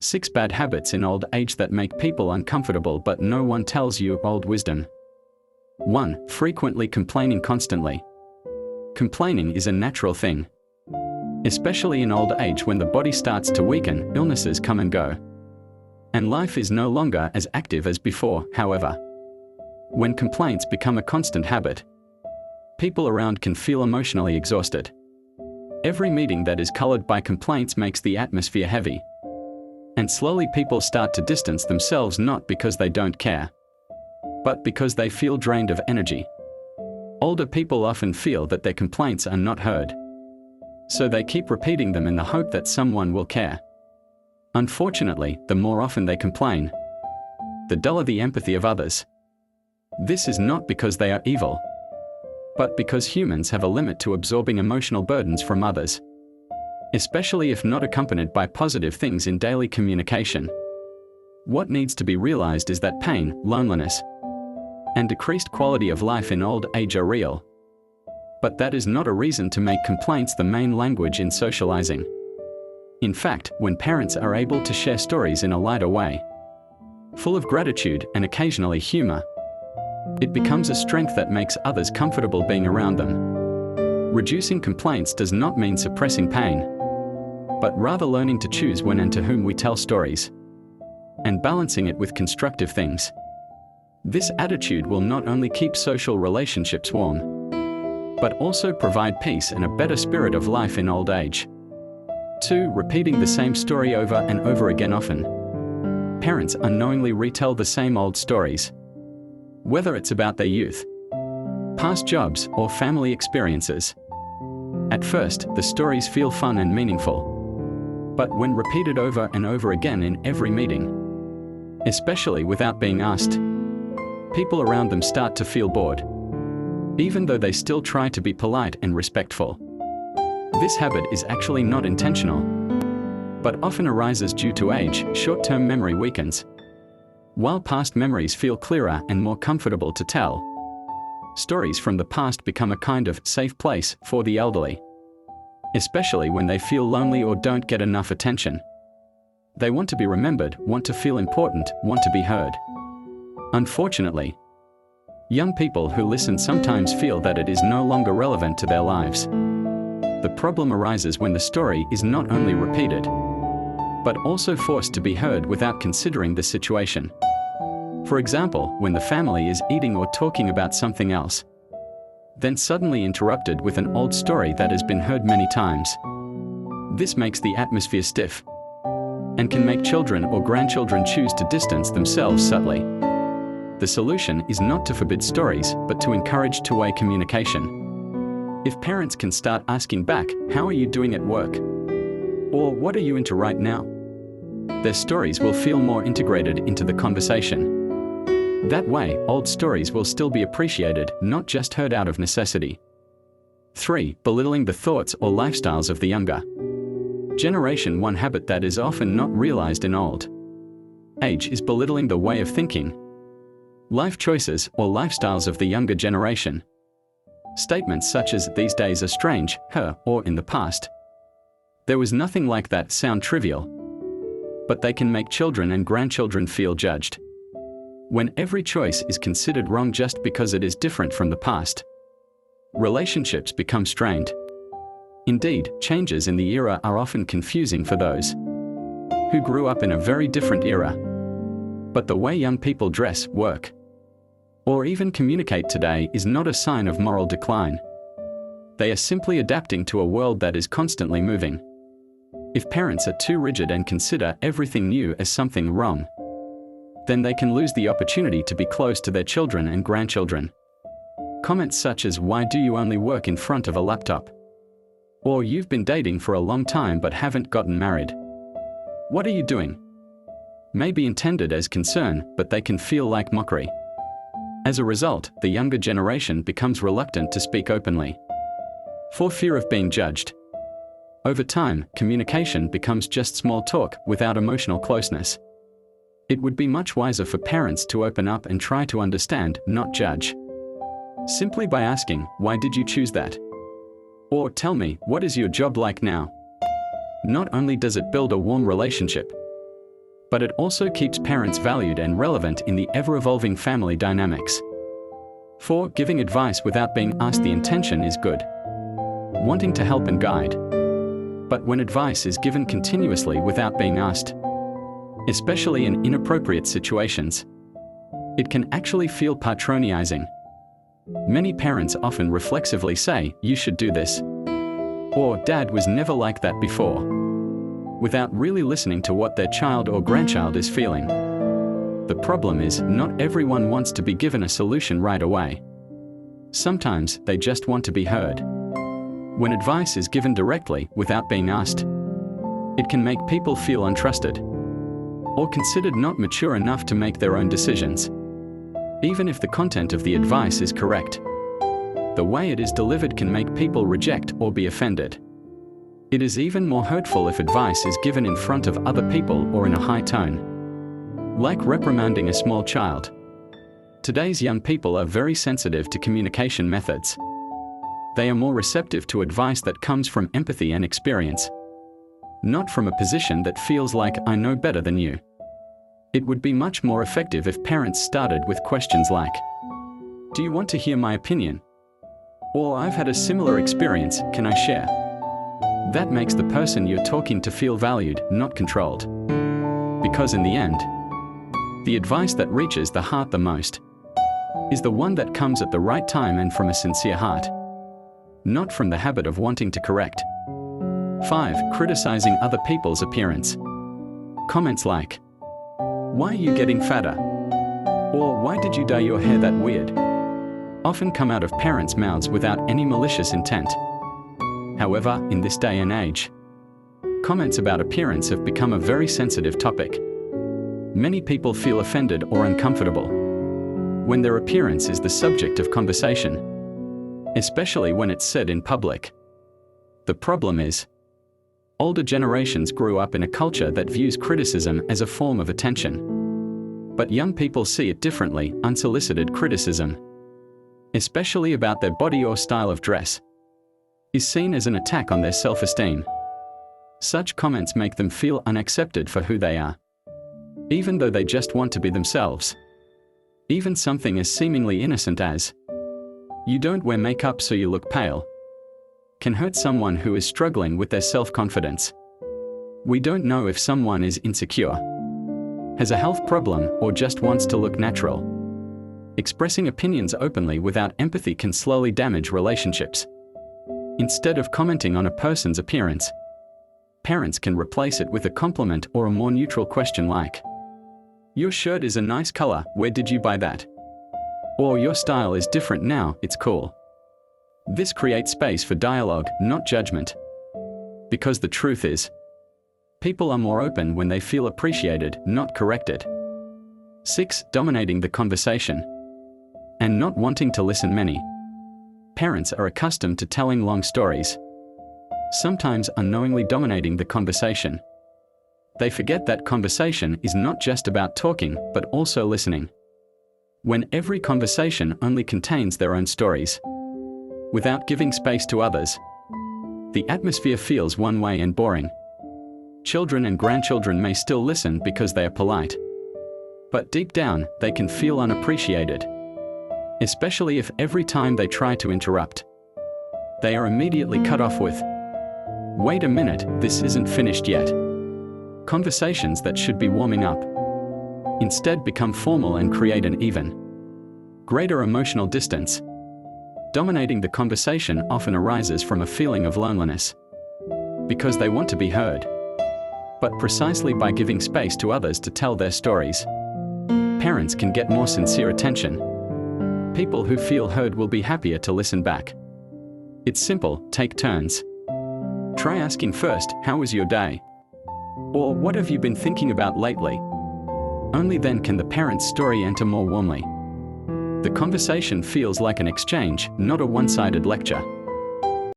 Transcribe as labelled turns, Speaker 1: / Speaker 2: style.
Speaker 1: 6 bad habits in old age that make people uncomfortable but no one tells you. Old wisdom. 1. Frequently complaining constantly. Complaining is a natural thing. Especially in old age when the body starts to weaken, illnesses come and go. And life is no longer as active as before, however. When complaints become a constant habit, people around can feel emotionally exhausted. Every meeting that is colored by complaints makes the atmosphere heavy. And slowly people start to distance themselves, not because they don't care, but because they feel drained of energy. Older people often feel that their complaints are not heard, so they keep repeating them in the hope that someone will care. Unfortunately, the more often they complain, the duller the empathy of others. This is not because they are evil, but because humans have a limit to absorbing emotional burdens from others, especially if not accompanied by positive things in daily communication. What needs to be realized is that pain, loneliness, and decreased quality of life in old age are real. But that is not a reason to make complaints the main language in socializing. In fact, when parents are able to share stories in a lighter way, full of gratitude and occasionally humor, it becomes a strength that makes others comfortable being around them. Reducing complaints does not mean suppressing pain, but rather learning to choose when and to whom we tell stories, and balancing it with constructive things. This attitude will not only keep social relationships warm, but also provide peace and a better spirit of life in old age. 2. Repeating the same story over and over again often. Parents unknowingly retell the same old stories, whether it's about their youth, past jobs, or family experiences. At first, the stories feel fun and meaningful, but when repeated over and over again in every meeting, especially without being asked, people around them start to feel bored, even though they still try to be polite and respectful. This habit is actually not intentional, but often arises due to age. Short-term memory weakens, while past memories feel clearer and more comfortable to tell. Stories from the past become a kind of safe place for the elderly, especially when they feel lonely or don't get enough attention. They want to be remembered, want to feel important, want to be heard. Unfortunately, young people who listen sometimes feel that it is no longer relevant to their lives. The problem arises when the story is not only repeated, but also forced to be heard without considering the situation. For example, when the family is eating or talking about something else, then suddenly interrupted with an old story that has been heard many times. This makes the atmosphere stiff, and can make children or grandchildren choose to distance themselves subtly. The solution is not to forbid stories, but to encourage two-way communication. If parents can start asking back, "How are you doing at work?" or "What are you into right now?" their stories will feel more integrated into the conversation. That way, old stories will still be appreciated, not just heard out of necessity. 3. Belittling the thoughts or lifestyles of the younger generation. One habit that is often not realized in old age is belittling the way of thinking, life choices, or lifestyles of the younger generation. Statements such as "these days are strange," "her," or "in the past there was nothing like that" sound trivial, but they can make children and grandchildren feel judged. When every choice is considered wrong just because it is different from the past, relationships become strained. Indeed, changes in the era are often confusing for those who grew up in a very different era. But the way young people dress, work, or even communicate today is not a sign of moral decline. They are simply adapting to a world that is constantly moving. If parents are too rigid and consider everything new as something wrong, then they can lose the opportunity to be close to their children and grandchildren. Comments such as "Why do you only work in front of a laptop?" or "You've been dating for a long time but haven't gotten married. What are you doing?" may be intended as concern, but they can feel like mockery. As a result, the younger generation becomes reluctant to speak openly, for fear of being judged. Over time, communication becomes just small talk without emotional closeness. It would be much wiser for parents to open up and try to understand, not judge. Simply by asking, "Why did you choose that?" or "Tell me, what is your job like now?" Not only does it build a warm relationship, But it also keeps parents valued and relevant in the ever-evolving family dynamics. 4. Giving advice without being asked. The intention is good, wanting to help and guide. But when advice is given continuously without being asked, especially in inappropriate situations, it can actually feel patronizing. Many parents often reflexively say, "You should do this," or "Dad was never like that before," without really listening to what their child or grandchild is feeling. The problem is, not everyone wants to be given a solution right away. Sometimes they just want to be heard. When advice is given directly, without being asked, it can make people feel untrusted, or considered not mature enough to make their own decisions. Even if the content of the advice is correct, the way it is delivered can make people reject or be offended. It is even more hurtful if advice is given in front of other people or in a high tone, like reprimanding a small child. Today's young people are very sensitive to communication methods. They are more receptive to advice that comes from empathy and experience, not from a position that feels like, "I know better than you." It would be much more effective if parents started with questions like, "Do you want to hear my opinion?" Or, "I've had a similar experience, can I share?" That makes the person you're talking to feel valued, not controlled. Because in the end, the advice that reaches the heart the most is the one that comes at the right time and from a sincere heart, not from the habit of wanting to correct. 5. Criticizing other people's appearance. Comments like, "Why are you getting fatter?" or "Why did you dye your hair that weird?" often come out of parents' mouths without any malicious intent. However, in this day and age, comments about appearance have become a very sensitive topic. Many people feel offended or uncomfortable when their appearance is the subject of conversation, especially when it's said in public. The problem is, older generations grew up in a culture that views criticism as a form of attention. But young people see it differently. Unsolicited criticism, especially about their body or style of dress, is seen as an attack on their self-esteem. Such comments make them feel unaccepted for who they are, even though they just want to be themselves. Even something as seemingly innocent as, "You don't wear makeup so you look pale," can hurt someone who is struggling with their self-confidence. We don't know if someone is insecure, has a health problem, or just wants to look natural. Expressing opinions openly without empathy can slowly damage relationships. Instead of commenting on a person's appearance, parents can replace it with a compliment or a more neutral question like, "Your shirt is a nice color, where did you buy that?" Or, "Your style is different now, it's cool." This creates space for dialogue, not judgment. Because the truth is, people are more open when they feel appreciated, not corrected. 6. Dominating the conversation and not wanting to listen. Many parents are accustomed to telling long stories, sometimes unknowingly dominating the conversation. They forget that conversation is not just about talking, but also listening. When every conversation only contains their own stories, without giving space to others, the atmosphere feels one way and boring. Children and grandchildren may still listen because they are polite, but deep down, they can feel unappreciated, especially if every time they try to interrupt, they are immediately cut off with, "Wait a minute, this isn't finished yet." Conversations that should be warming up instead become formal and create an even greater emotional distance. Dominating the conversation often arises from a feeling of loneliness, because they want to be heard. But precisely by giving space to others to tell their stories, parents can get more sincere attention. People who feel heard will be happier to listen back. It's simple, take turns. Try asking first, "How was your day?" Or, "What have you been thinking about lately?" Only then can the parent's story enter more warmly. The conversation feels like an exchange, not a one-sided lecture.